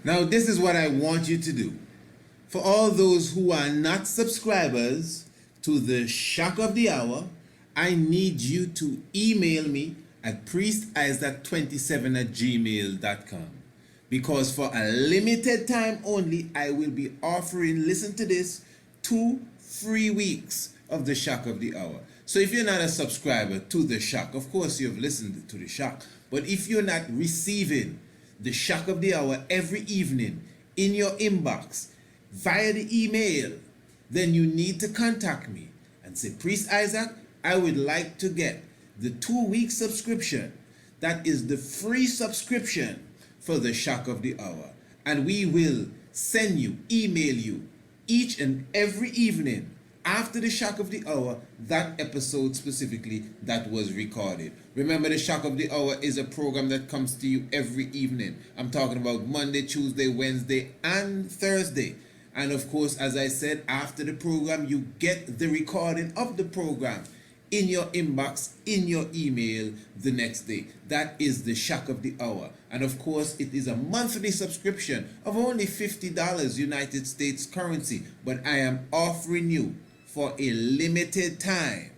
Now, this is what I want you to do. For all those who are not subscribers to the Shock of the Hour, I need you to email me at priestisaac27@gmail.com. Because for a limited time only, I will be offering, listen to this, 2 free weeks of the Shock of the Hour. So if you're not a subscriber to the Shock, of course you've listened to the Shock, but if you're not receiving the Shock of the Hour every evening in your inbox via the email, then you need to contact me and say, Priest Isaac, I would like to get the 2 week subscription. That is the free subscription for the Shock of the Hour. And we will send you, email you each and every evening after the Shock of the Hour, that episode specifically that was recorded. Remember, the Shock of the Hour is a program that comes to you every evening. I'm talking about Monday, Tuesday, Wednesday, and Thursday. And of course, as I said, after the program, you get the recording of the program in your inbox, in your email the next day. That is the Shock of the Hour. And of course, it is a monthly subscription of only $50 United States currency. But I am offering you for a limited time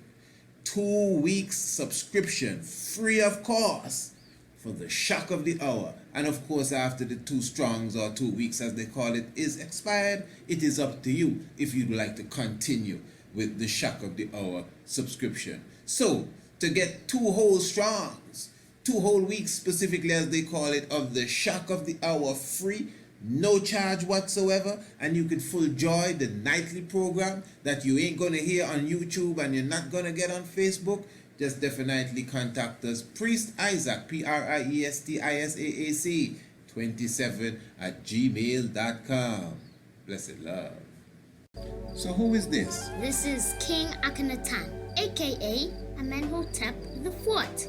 2 weeks subscription free of cost for the Shock of the Hour. And of course, after the 2 strongs or 2 weeks as they call it is expired, it is up to you if you'd like to continue with the Shock of the Hour subscription. So to get 2 whole strongs, 2 whole weeks specifically as they call it, of the Shock of the Hour free, no charge whatsoever, and you could full joy the nightly program that you ain't gonna hear on YouTube and you're not gonna get on Facebook, just definitely contact us, Priest Isaac, PRIESTISAAC 27@gmail.com. Blessed love. So who is this? This is King Akhenaten, aka Amenhotep IV.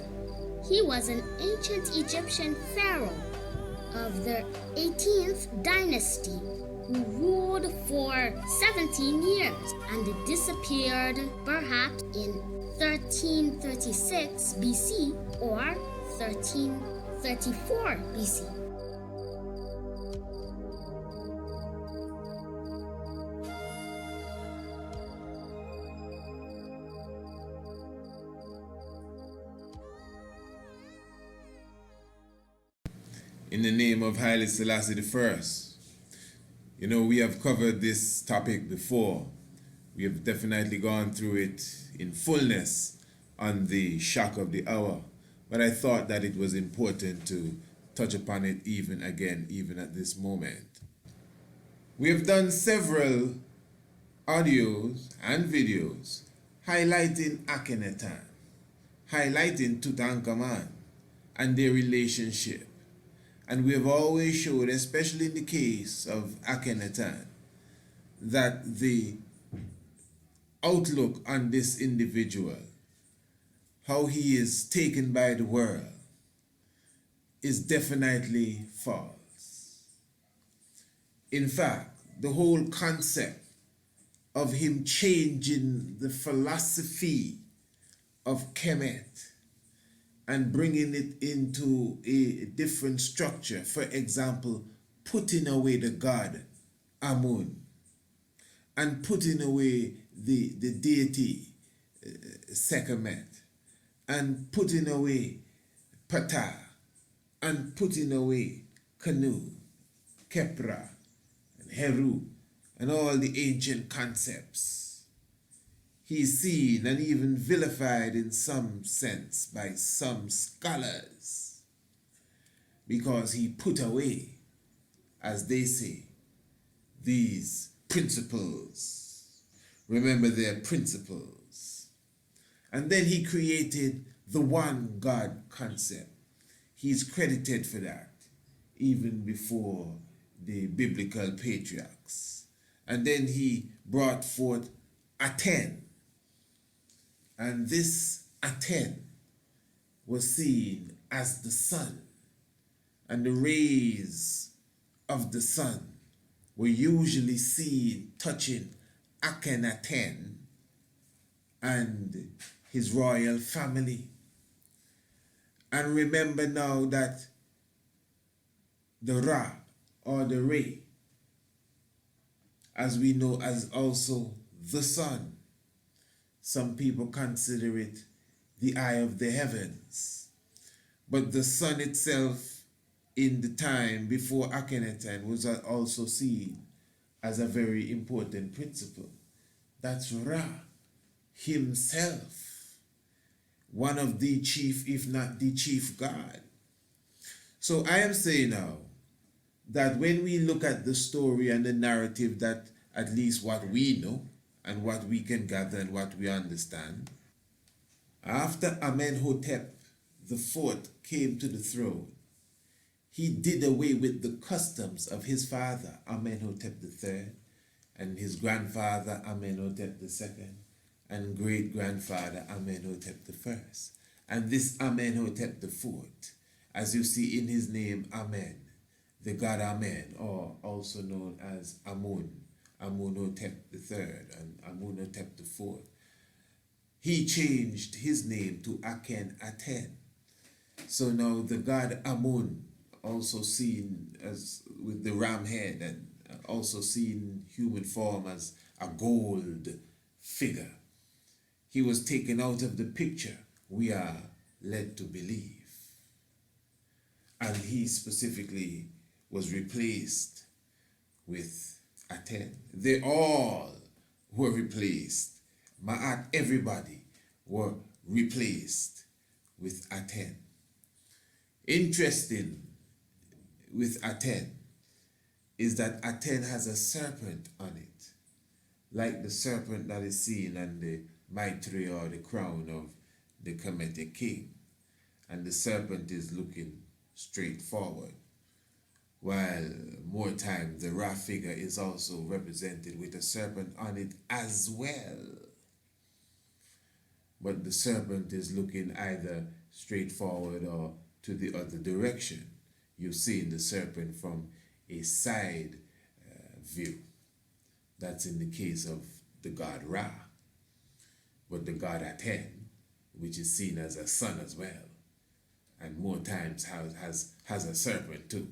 He was an ancient Egyptian pharaoh of the 18th dynasty who ruled for 17 years and disappeared perhaps in 1336 BC or 1334 BC. In the name of Haile Selassie I. You know, we have covered this topic before. We have definitely gone through it in fullness on the Shock of the Hour. But I thought that it was important to touch upon it even again, even at this moment. We have done several audios and videos highlighting Akhenaten, highlighting Tutankhamun and their relationship. And we have always showed, especially in the case of Akhenaten, that the outlook on this individual, how he is taken by the world, is definitely false. In fact, the whole concept of him changing the philosophy of Kemet and bringing it into a different structure, for example, putting away the god Amun and putting away the deity Sekhmet and putting away Ptah and putting away Kanu, Kepra, and Heru, and all the ancient concepts. He's seen and even vilified in some sense by some scholars because he put away, as they say, these principles. Remember their principles. And then he created the one God concept. He's credited for that even before the biblical patriarchs. And then he brought forth Aten. And this Aten was seen as the sun, and the rays of the sun were usually seen touching Akhenaten and his royal family. And remember now that the Ra or the ray, as we know as also the sun. Some people consider it the eye of the heavens. But the sun itself in the time before Akhenaten was also seen as a very important principle. That's Ra himself, one of the chief, if not the chief god. So I am saying now that when we look at the story and the narrative, that at least what we know and what we can gather and what we understand, after Amenhotep the fourth came to the throne, he did away with the customs of his father Amenhotep the third and his grandfather Amenhotep the second and great-grandfather Amenhotep the first. And this Amenhotep the fourth, as you see in his name Amen, the god Amen, or also known as Amun, Amunhotep the third and Amunhotep the fourth, he changed his name to Akhenaten. So now the god Amun, also seen as with the ram head and also seen human form as a gold figure, he was taken out of the picture, we are led to believe. And he specifically was replaced with Aten. They all were replaced. Ma'at, everybody were replaced with Aten. Interesting with Aten is that Aten has a serpent on it, like the serpent that is seen on the mitre or the crown of the Kemetic king. And the serpent is looking straight forward, while more time the Ra figure is also represented with a serpent on it as well. But the serpent is looking either straight forward or to the other direction. You see the serpent from a side view. That's in the case of the god Ra. But the god Aten, which is seen as a sun as well, and more times has a serpent too.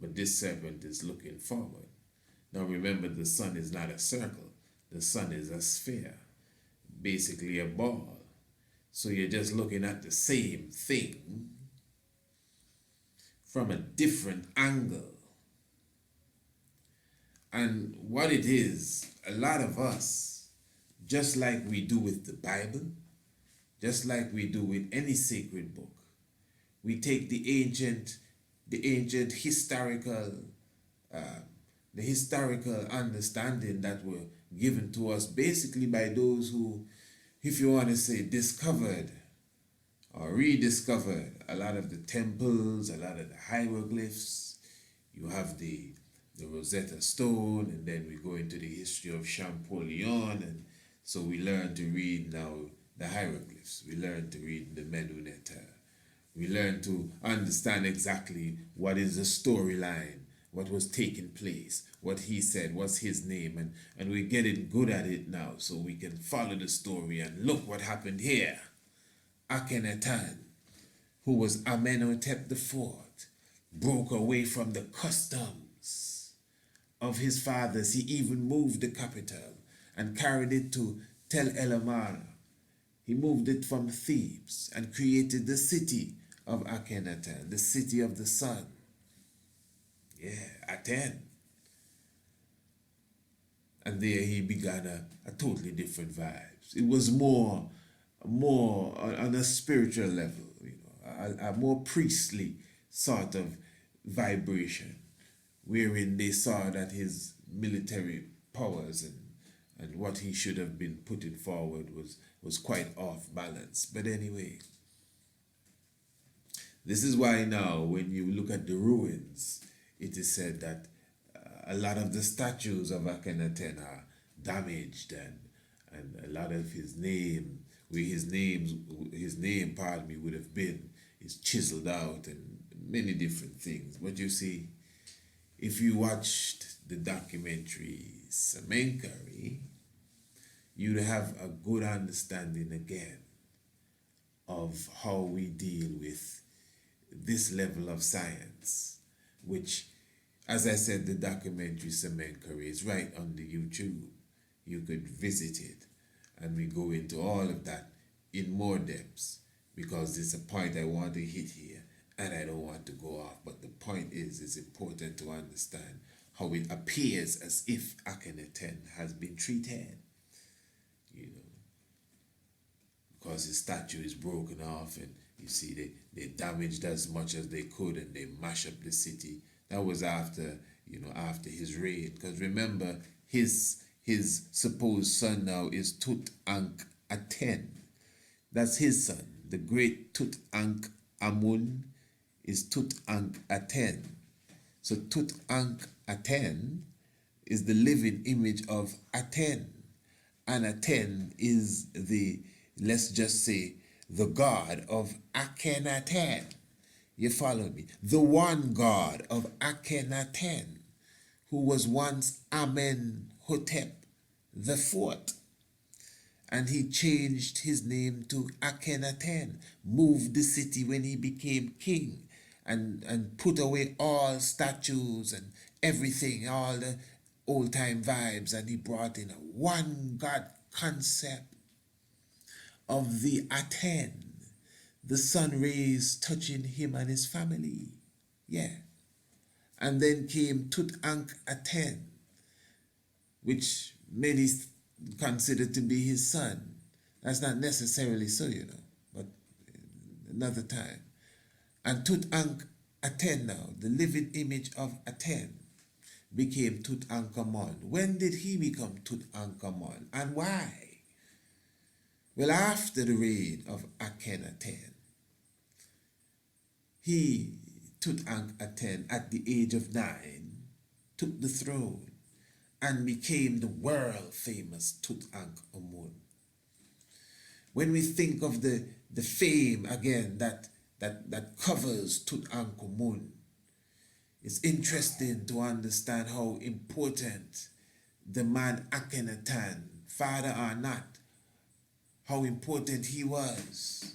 But this serpent is looking forward. Now remember, the sun is not a circle. The sun is a sphere, basically a ball. So you're just looking at the same thing from a different angle. And what it is, a lot of us, just like we do with the Bible, just like we do with any sacred book, we take the ancient historical, the historical understanding that were given to us basically by those who, if you want to say, discovered or rediscovered a lot of the temples, a lot of the hieroglyphs. You have the Rosetta Stone, and then we go into the history of Champollion, and so we learn to read now the hieroglyphs. We learn to read the Menuneta. We learn to understand exactly what is the storyline, what was taking place, what he said, what's his name, and we're getting good at it now, so we can follow the story and look what happened here. Akhenaten, who was Amenhotep IV, broke away from the customs of his fathers. He even moved the capital and carried it to Tel El Amarna. He moved it from Thebes and created the city of Akhenaten, the city of the sun. Yeah, Aten. And there he began a totally different vibes. It was more on a spiritual level, you know, a more priestly sort of vibration, wherein they saw that his military powers and what he should have been putting forward was quite off balance. But anyway, this is why now when you look at the ruins, it is said that a lot of the statues of Akhenaten are damaged, and a lot of his name, where his name, pardon me, would have been, is chiseled out, and many different things. But you see, if you watched the documentary Samenkari, you'd have a good understanding again of how we deal with this level of science, which As I said, the documentary Semenkari is right on the YouTube. You could visit it, and we go into all of that in more depths, because it's a point I want to hit here, and I don't want to go off. But the point is, it's important to understand how it appears as if Akhenaten has been treated, you know, because his statue is broken off, and you see they damaged as much as they could, and they mash up the city. That was after, after his reign. Because remember, his supposed son now is Tutankhaten. That's his son. The great Tutankhamun is Tutankhaten. So Tutankhaten is the living image of Aten. And Aten is let's just say, the god of Akhenaten. You follow me? The one God of Akhenaten, who was once Amenhotep the fourth. And he changed his name to Akhenaten, moved the city when he became king, and put away all statues and everything, all the old-time vibes, and he brought in a one God concept of the Aten, the sun rays touching him and his family. Yeah. And then came Tutankhaten, which many consider to be his son. That's not necessarily so, but another time. And Tutankhaten now, the living image of Aten, became Tutankhamun. When did he become Tutankhamun, and why? Well, after the reign of Akhenaten, Tutankhaten, at the age of 9, took the throne and became the world-famous Tutankhamun. When we think of the fame again that covers Tutankhamun, it's interesting to understand how important the man Akhenaten, father or not, how important he was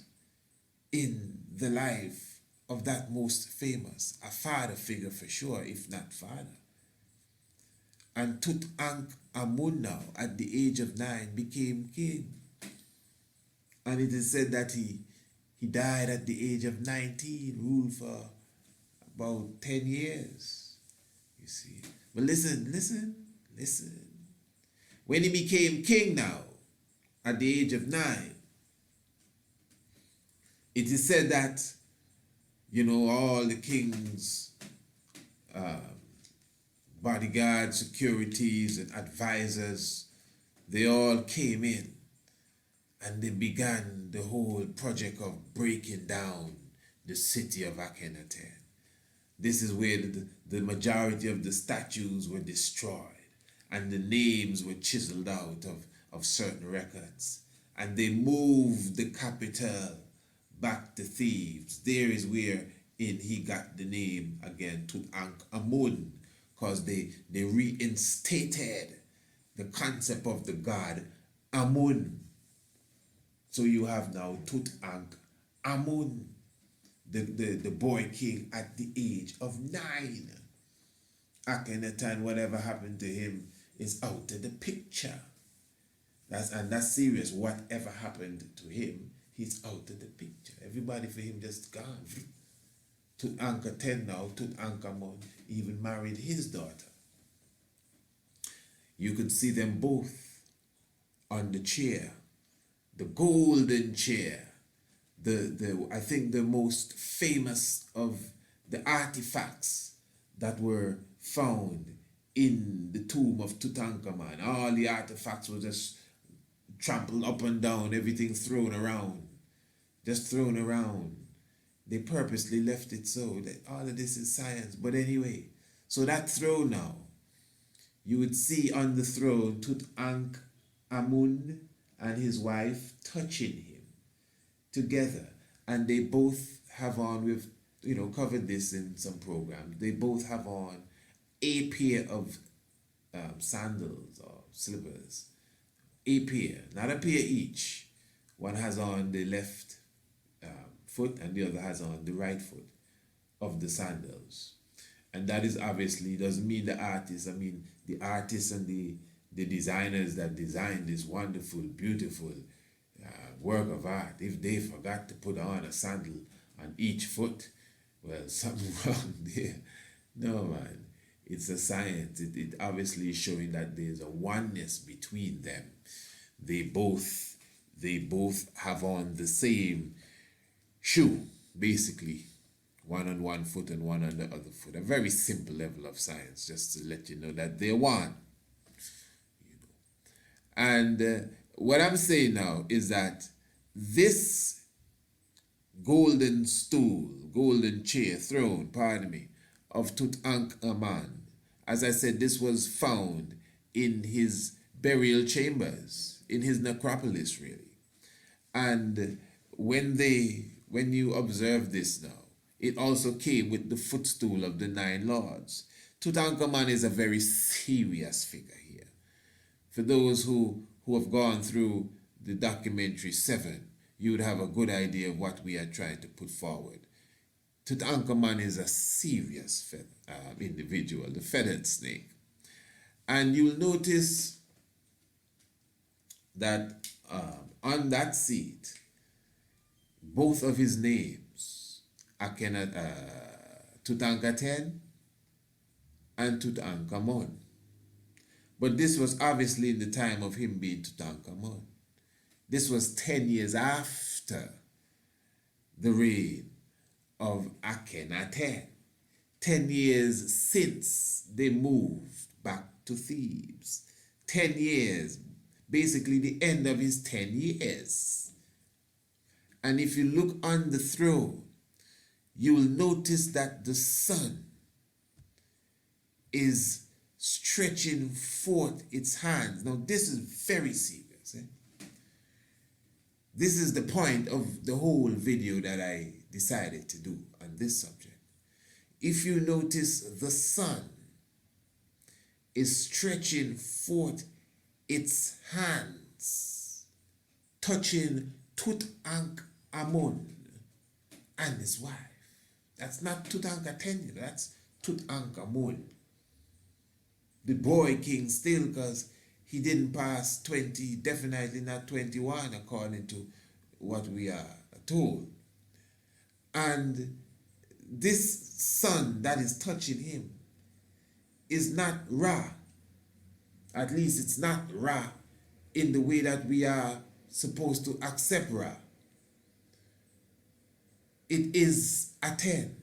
in the life of that most famous, a father figure for sure, if not father. And Tutankhamun now, at the age of 9, became king. And it is said that he died at the age of 19, ruled for about 10 years, you see. But listen. When he became king now, at the age of 9, it is said that, all the king's bodyguards, securities, and advisors, they all came in, and they began the whole project of breaking down the city of Akhenaten. This is where the majority of the statues were destroyed, and the names were chiseled out of certain records. And they moved the capital back to Thebes. There is where he got the name again, Tutankhamun, because they reinstated the concept of the god Amun. So you have now Tutankhamun, the boy king at the age of 9. Akhenaten, whatever happened to him, is out of the picture. That's serious. Whatever happened to him, he's out of the picture. Everybody for him just gone. Tutankhaten now, Tutankhamun, even married his daughter. You could see them both on the chair, the golden chair, I think the most famous of the artifacts that were found in the tomb of Tutankhamun. All the artifacts were just trampled up and down, everything thrown around, just thrown around. They purposely left it so that all of this is science. But anyway, so that throne now, you would see on the throne Tutankhamun and his wife touching him together. And they both have on, we've covered this in some programs, they both have on a pair of sandals or slippers. A pair, not a pair each. One has on the left foot and the other has on the right foot of the sandals. And that is obviously doesn't mean the artists. I mean the artists and the designers that designed this wonderful, beautiful work of art. If they forgot to put on a sandal on each foot, well, something wrong there. No, man. It's a science. It obviously is showing that there's a oneness between them. They both have on the same shoe, basically. One on one foot and one on the other foot. A very simple level of science, just to let you know that they're one. And what I'm saying now is that this golden stool, golden chair, throne, pardon me, of Tutankhamun, as I said, this was found in his burial chambers, in his necropolis, really. And when you observe this now, it also came with the footstool of the 9 lords. Tutankhamun is a very serious figure here. For those who have gone through the documentary 7, you would have a good idea of what we are trying to put forward. Tutankhamun is a serious individual, the feathered snake. And you'll notice that on that seat, both of his names, Akhenaten and Tutankhamun. But this was obviously in the time of him being Tutankhamun. This was 10 years after the reign of Akhenaten. 10 years since they moved back to Thebes. 10 years, basically the end of his 10 years. And if you look on the throne, you will notice that the sun is stretching forth its hands. Now, this is very serious. This is the point of the whole video that I decided to do on this subject. If you notice, the sun is stretching forth its hands, touching Tutankhamun and his wife. That's not Tutankhaten, that's Tutankhamun. The boy king still, because he didn't pass 20, definitely not 21, according to what we are told. And this sun that is touching him is not Ra. At least it's not Ra in the way that we are supposed to accept Ra. It is Aten.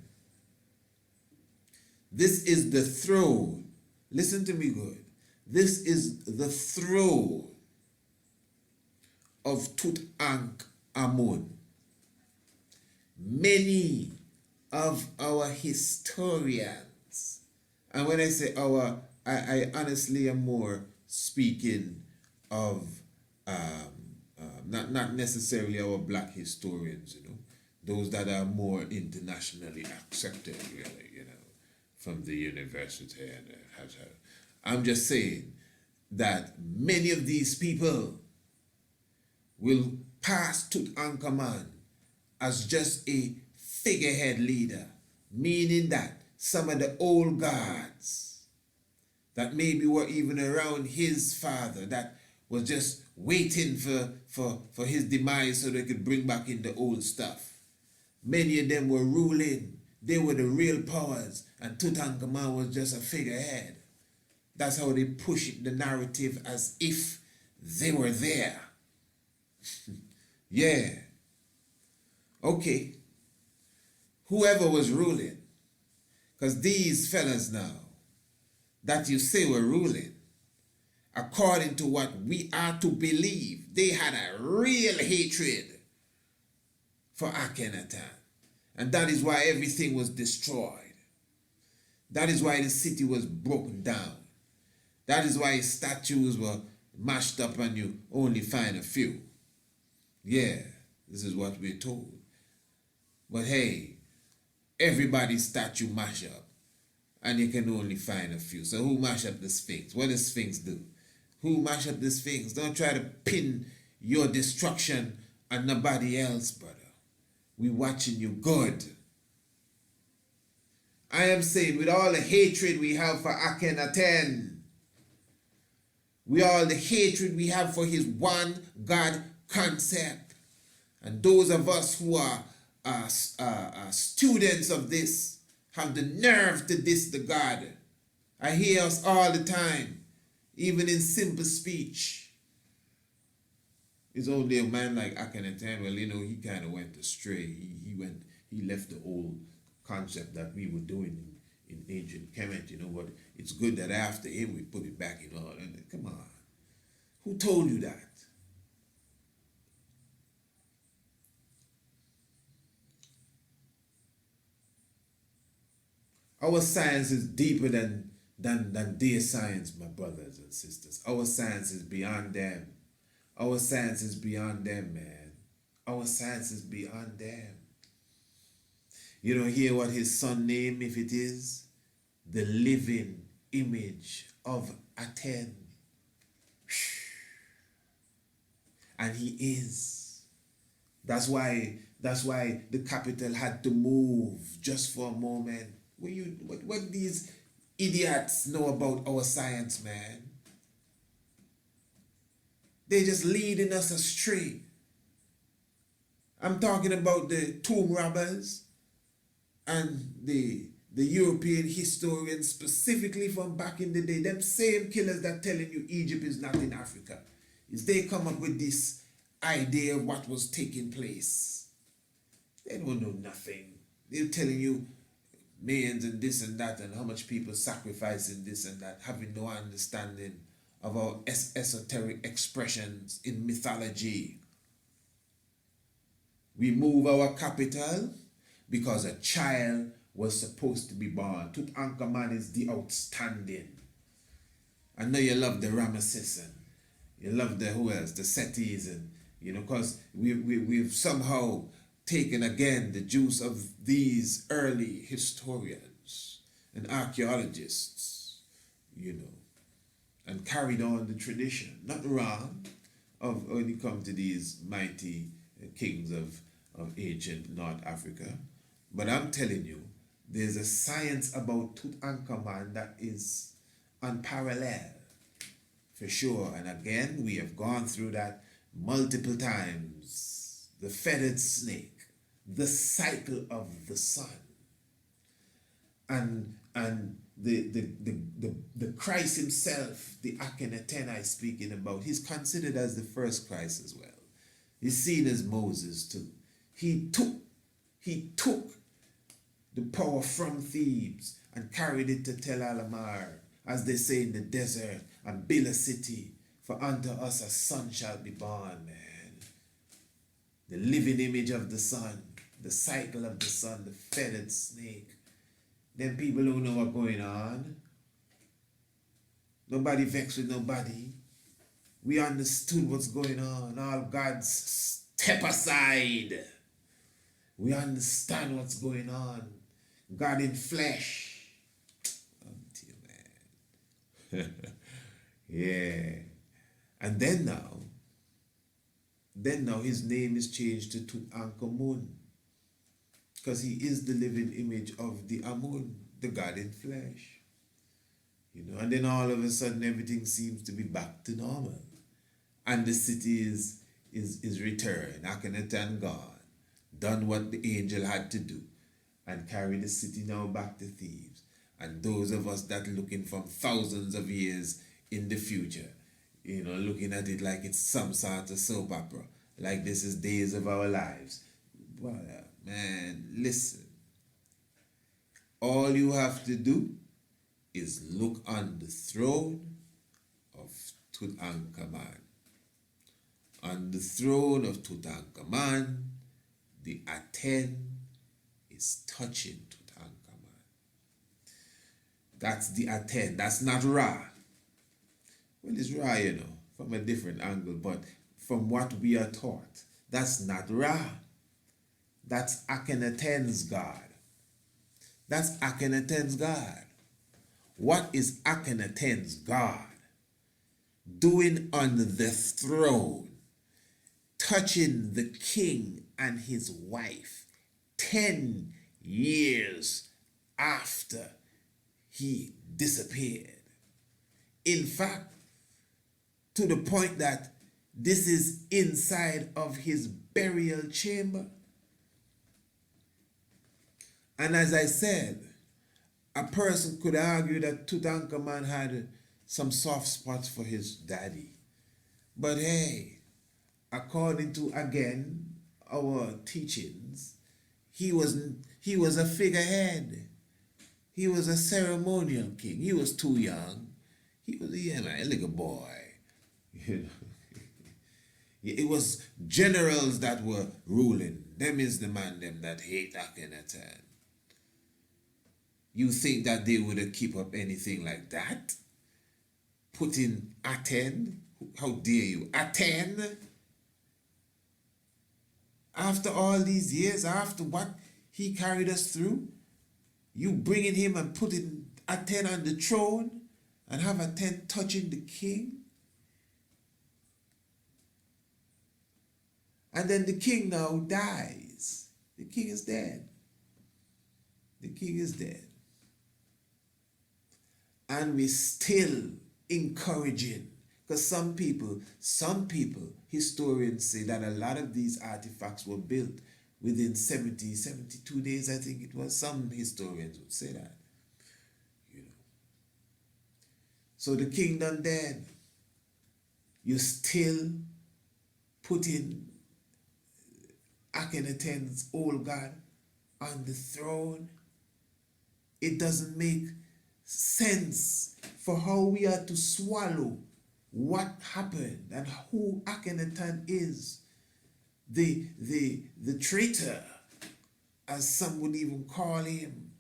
This is the throne. Listen to me good. This is the throne of Tutankhamun. Many of our historians, and when I say our, I honestly am more speaking of not necessarily our black historians, those that are more internationally accepted, really, from the university and I'm just saying that many of these people will pass Tutankhamun as just a figurehead leader, meaning that some of the old gods that maybe were even around his father, that was just waiting for his demise so they could bring back in the old stuff. Many of them were ruling. They were the real powers, and Tutankhamun was just a figurehead. That's how they push the narrative, as if they were there. Yeah. Okay. Whoever was ruling, because these fellas now that you say were ruling, according to what we are to believe, they had a real hatred for Akhenaten. And that is why everything was destroyed. That is why the city was broken down. That is why statues were mashed up and you only find a few. Yeah, this is what we're told. But hey, everybody's statue mash up and you can only find a few. So who mash up the Sphinx? What does Sphinx do? Who mash up the Sphinx? Don't try to pin your destruction on nobody else, brother. We watching you good. I am saying, with all the hatred we have for Akhenaten, with all the hatred we have for his one God concept, and those of us who are students of this have the nerve to diss the God. I hear us all the time, even in simple speech. It's only a man like Akhenaten, well, he kind of went astray. He left the old concept that we were doing in ancient Kemet, but it's good that after him we put it back in order. Come on. Who told you that? Our science is deeper than their science, my brothers and sisters. Our science is beyond them. Our science is beyond them, man. Our science is beyond them. You don't hear what his son name, if it is? The living image of Aten. And he is. That's why the capital had to move just for a moment. What these idiots know about our science, man? They're just leading us astray. I'm talking about the tomb robbers and the European historians, specifically from back in the day. Them same killers that telling you Egypt is not in Africa. Is they come up with this idea of what was taking place. They don't know nothing. They're telling you millions and this and that and how much people sacrificing this and that, having no understanding of our esoteric expressions in mythology. We move our capital because a child was supposed to be born. Tutankhamun is the outstanding. I know you love the Ramesses and you love the who else, the Setis, and because we've somehow taken again the juice of these early historians and archaeologists, and carried on the tradition. Not wrong of when you come to these mighty kings of ancient North Africa. But I'm telling you, there's a science about Tutankhamun that is unparalleled, for sure. And again, we have gone through that multiple times. The feathered snake, the cycle of the sun, and the Christ himself, the Akhenaten I speaking about, he's considered as the first Christ as well. He's seen as Moses too. He took the power from Thebes and carried it to Tel Alamar, as they say in the desert, and build a city. For unto us a son shall be born, man. The living image of the sun, the cycle of the sun, the feathered snake. Then people don't know what's going on. Nobody vexed with nobody. We understood what's going on. All gods step aside. We understand what's going on. God in flesh. Man. Yeah. And then now his name is changed to Tutankhamun, because he is the living image of the Amun, the God in flesh. And then all of a sudden everything seems to be back to normal. And the city is returned. Akhenaten gone, done what the angel had to do, and carry the city now back to Thebes. And those of us that looking from thousands of years in the future, looking at it like it's some sort of soap opera, like this is days of our lives. Brother, man, listen. All you have to do is look on the throne of Tutankhamun. On the throne of Tutankhamun, the Aten is touching Tutankhamun. That's the Aten. That's not Ra. Well, it's Ra, from a different angle, but from what we are taught, that's not Ra. That's Akhenaten's God. That's Akhenaten's God. What is Akhenaten's God doing on the throne, touching the king and his wife 10 years after he disappeared. In fact, to the point that this is inside of his burial chamber. And as I said, a person could argue that Tutankhamun had some soft spots for his daddy. But hey, according to, again, our teachings, he was a figurehead. He was a ceremonial king. He was too young. He was, yeah, man, like a boy. You know. It was generals that were ruling. Them is the man them that hate Akhenaten. You think that they would have keep up anything like that? Putting Aten? How dare you? Aten? After all these years, after what he carried us through, you bringing him and putting Aten on the throne and have Aten touching the king? And then the king now dies. The king is dead. The king is dead. And we still encouraging, because some people, historians say that a lot of these artifacts were built within 72 days, I think it was. Some historians would say that. You know. So the kingdom dead. You still putting Akhenaten's old god on the throne. It doesn't make sense for how we are to swallow what happened and who Akhenaten is. The traitor, as some would even call him.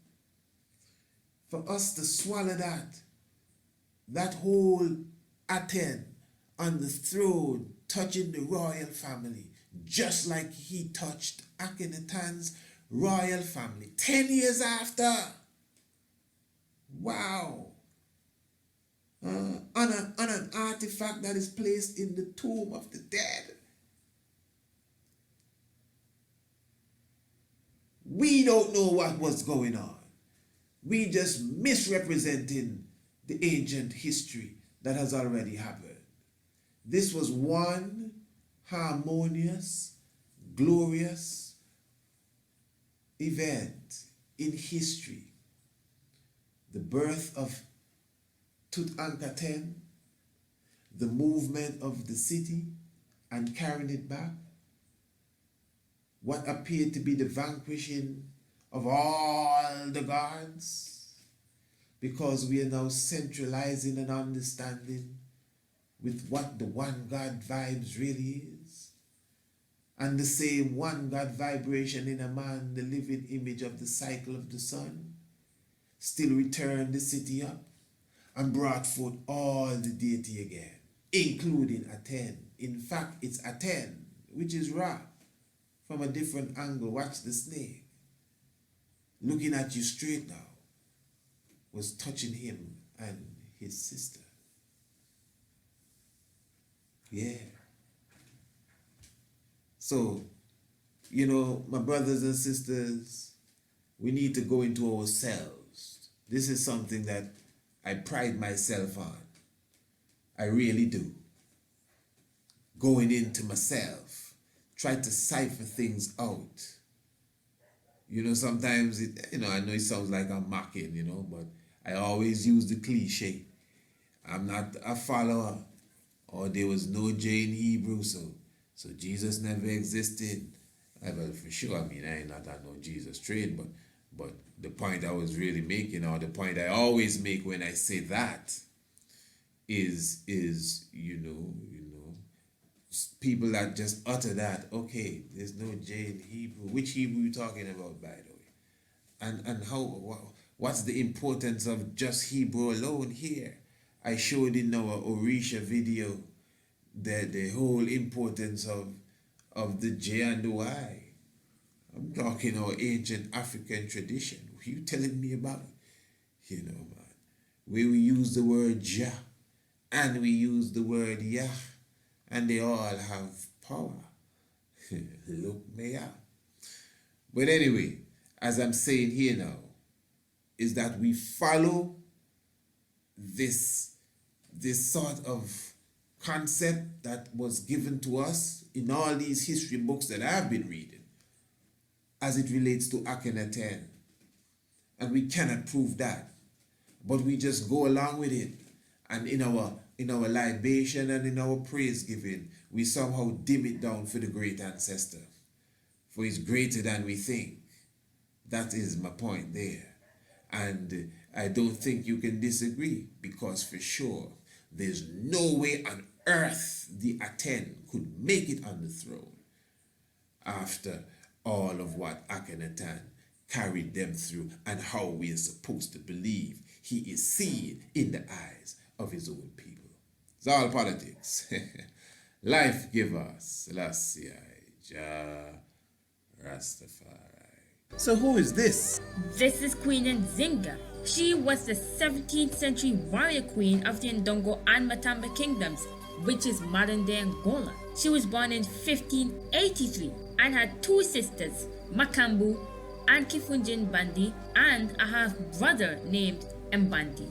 For us to swallow that whole Aten on the throne, touching the royal family, just like he touched Akhenaten's royal family 10 years after. Wow. On an artifact that is placed in the tomb of the dead. We don't know what was going on. We just misrepresenting the ancient history that has already happened. This was one harmonious, glorious event in history. The birth of Tutankhaten, the movement of the city and carrying it back, what appeared to be the vanquishing of all the gods, because we are now centralizing and understanding with what the one God vibes really is. And the same one God vibration in a man, the living image of the cycle of the sun, still returned the city up and brought forth all the deity again, including Aten. In fact, it's Aten, which is Ra, from a different angle. Watch the snake. Looking at you straight now, was touching him and his sister. Yeah. So, you know, my brothers and sisters, we need to go into ourselves. This is something that I pride myself on. I really do. Going into myself, try to cipher things out. You know, sometimes, I know it sounds like I'm mocking, but I always use the cliche. I'm not a follower, or there was no J in Hebrew, so Jesus never existed. Well, for sure, I ain't not on no Jesus train, but the point I was really making, or the point I always make when I say that, is people that just utter that, okay, there's no J in Hebrew. Which Hebrew you talking about, by the way? And what's the importance of just Hebrew alone here? I showed in our Orisha video the whole importance of the J and the Y. I'm talking our ancient African tradition. What are you telling me about? Man. Where we use the word Jah and we use the word Yah, and they all have power. Look me up. But anyway, as I'm saying here now, is that we follow this sort of concept that was given to us in all these history books that I've been reading as it relates to Akhenaten. And we cannot prove that. But we just go along with it. And in our libation and in our praise giving, we somehow dim it down for the great ancestor. For he's greater than we think. That is my point there. And I don't think you can disagree, because for sure, there's no way on earth the Aten could make it on the throne after all of what Akhenaten carried them through and how we are supposed to believe he is seen in the eyes of his own people. It's all politics. Life giver, Selassie, Jah, Rastafari. So who is this? This is Queen Nzinga. She was the 17th century warrior queen of the Ndongo and Matamba kingdoms, which is modern-day Angola. She was born in 1583 and had two sisters, Makambu and Kifunjin Bandi, and a half-brother named Mbandi.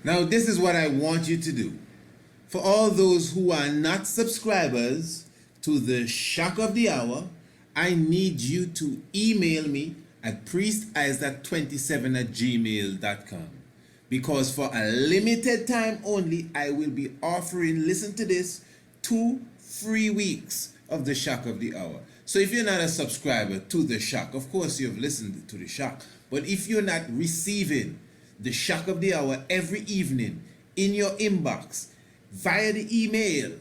Now, this is what I want you to do. For all those who are not subscribers to the Shock of the Hour, I need you to email me at priestisaac27@gmail.com, because for a limited time only, I will be offering, listen to this, 2 free weeks of the Shock of the Hour. So if you're not a subscriber to the Shock, of course you've listened to the Shock, but if you're not receiving the Shock of the Hour every evening in your inbox via the email,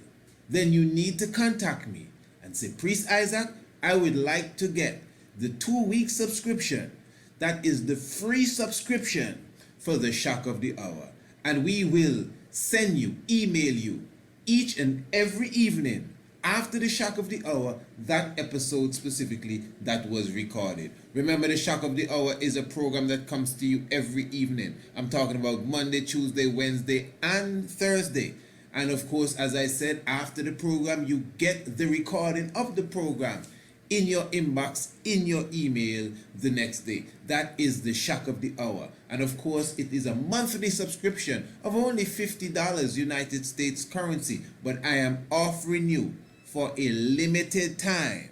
then you need to contact me and say, Priest Isaac, I would like to get the 2-week subscription. That is the free subscription for the Shock of the Hour. And we will send you, email you each and every evening after the Shock of the Hour, that episode specifically that was recorded. Remember, the Shock of the Hour is a program that comes to you every evening. I'm talking about Monday, Tuesday, Wednesday, and Thursday. And of course, as I said, after the program, you get the recording of the program in your inbox, in your email the next day. That is the Shock of the Hour. And of course, it is a monthly subscription of only $50 United States currency. But I am offering you for a limited time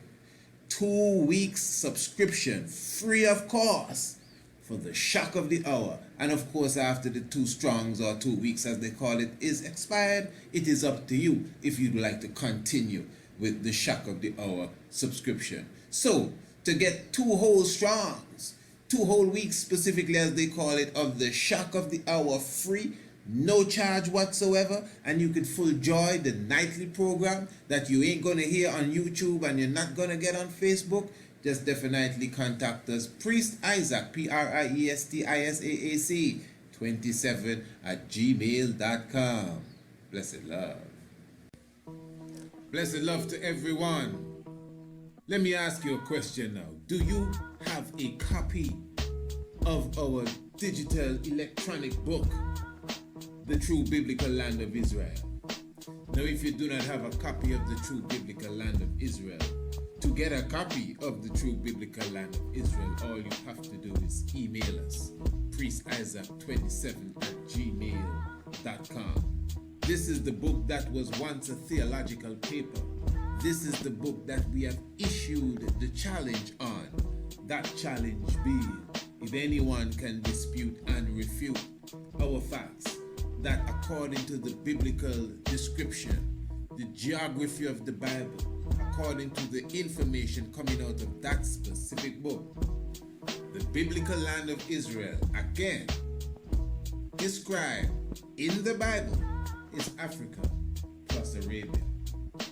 2 weeks subscription, free of cost, for the Shock of the Hour. And of course, after the 2 strongs, or 2 weeks as they call it, is expired, it is up to you if you'd like to continue with the Shock of the Hour subscription. So, to get 2 whole strongs, 2 whole weeks specifically as they call it, of the Shock of the Hour free, no charge whatsoever, and you could full joy the nightly program that you ain't gonna hear on YouTube and you're not gonna get on Facebook, just definitely contact us. Priest Isaac, PRIESTISAAC 27@gmail.com. Blessed love. Blessed love to everyone. Let me ask you a question now. Do you have a copy of our digital electronic book, The True Biblical Land of Israel? Now, if you do not have a copy of The True Biblical Land of Israel, to get a copy of The True Biblical Land of Israel, all you have to do is email us, priestisaac27@gmail.com. This is the book that was once a theological paper. This is the book that we have issued the challenge on. That challenge being, if anyone can dispute and refute our facts, that according to the biblical description, the geography of the Bible, according to the information coming out of that specific book, the biblical land of Israel, again, described in the Bible, is Africa plus Arabia.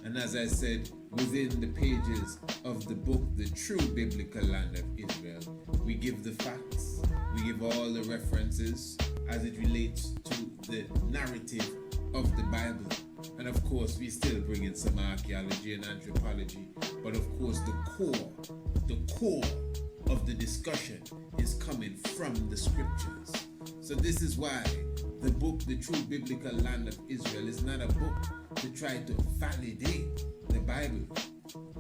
And as I said, within the pages of the book, The True Biblical Land of Israel, we give the facts, we give all the references as it relates to the narrative of the Bible. And of course, we still bring in some archaeology and anthropology. But of course, the core of the discussion is coming from the scriptures. So this is why the book, The True Biblical Land of Israel, is not a book to try to validate the Bible.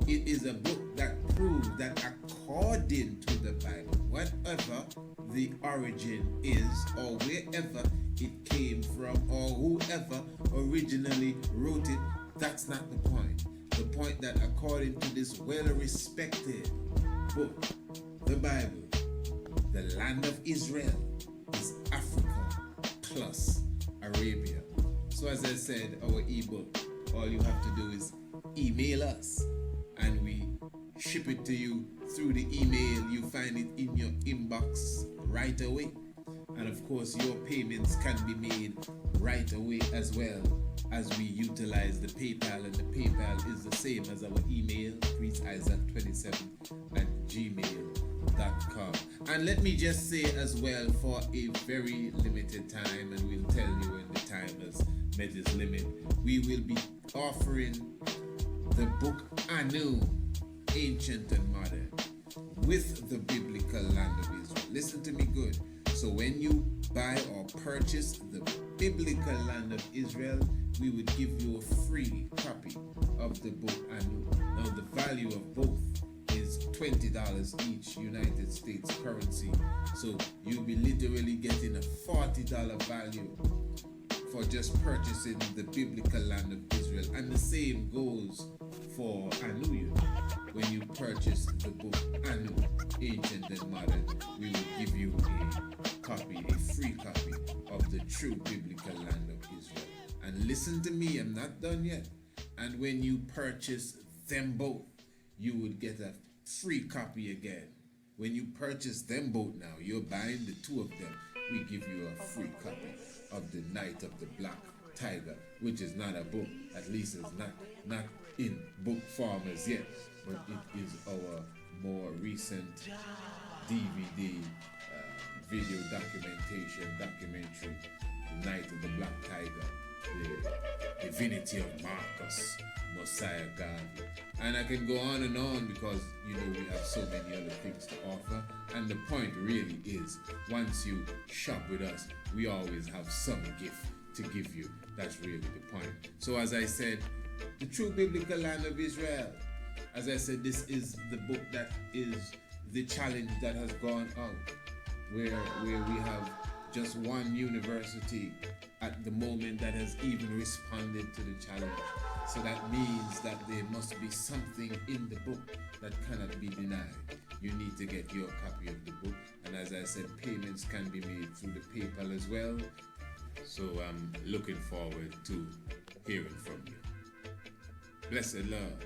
It is a book that proves that according to the Bible, whatever the origin is, or wherever it came from, or whoever originally wrote it, that's not the point. The point that according to this well-respected book, the Bible, the land of Israel is Africa plus Arabia. So as I said, our ebook, all you have to do is email us and we ship it to you through the email. You find it in your inbox right away. And of course, your payments can be made right away as well, as we utilize the PayPal, and the PayPal is the same as our email, priestisaac27@gmail.com. And let me just say as well, for a very limited time, and we'll tell you when the time has met its limit, we will be offering the book Anu, Ancient and Modern, with the biblical land of Israel. Listen to me good. So when you buy or purchase the biblical land of Israel, we would give you a free copy of the book Anu. Now the value of both is $20 each, United States currency. So you'll be literally getting a $40 value for just purchasing the biblical land of Israel. And the same goes for Anu. When you purchase the book Anu, Ancient and Modern, we will give you a free copy of the true biblical land of Israel. And listen to me, I'm not done yet. And when you purchase them both, you would get a free copy again. When you purchase them both now, you're buying the two of them, we give you a free copy of The Night of the Black Tiger, which is not a book, at least it's not in book form as yet, but it is our more recent DVD video documentary, The Night of the Black Tiger, the divinity of Marcus, Messiah God. And I can go on and on because, we have so many other things to offer. And the point really is, once you shop with us, we always have some gift to give you. That's really the point. So as I said, the true biblical land of Israel. As I said, this is the book that is the challenge that has gone out, where we have just one university at the moment that has even responded to the challenge. So that means that there must be something in the book that cannot be denied. You need to get your copy of the book. And as I said, payments can be made through the PayPal as well. So I'm looking forward to hearing from you. Blessed love.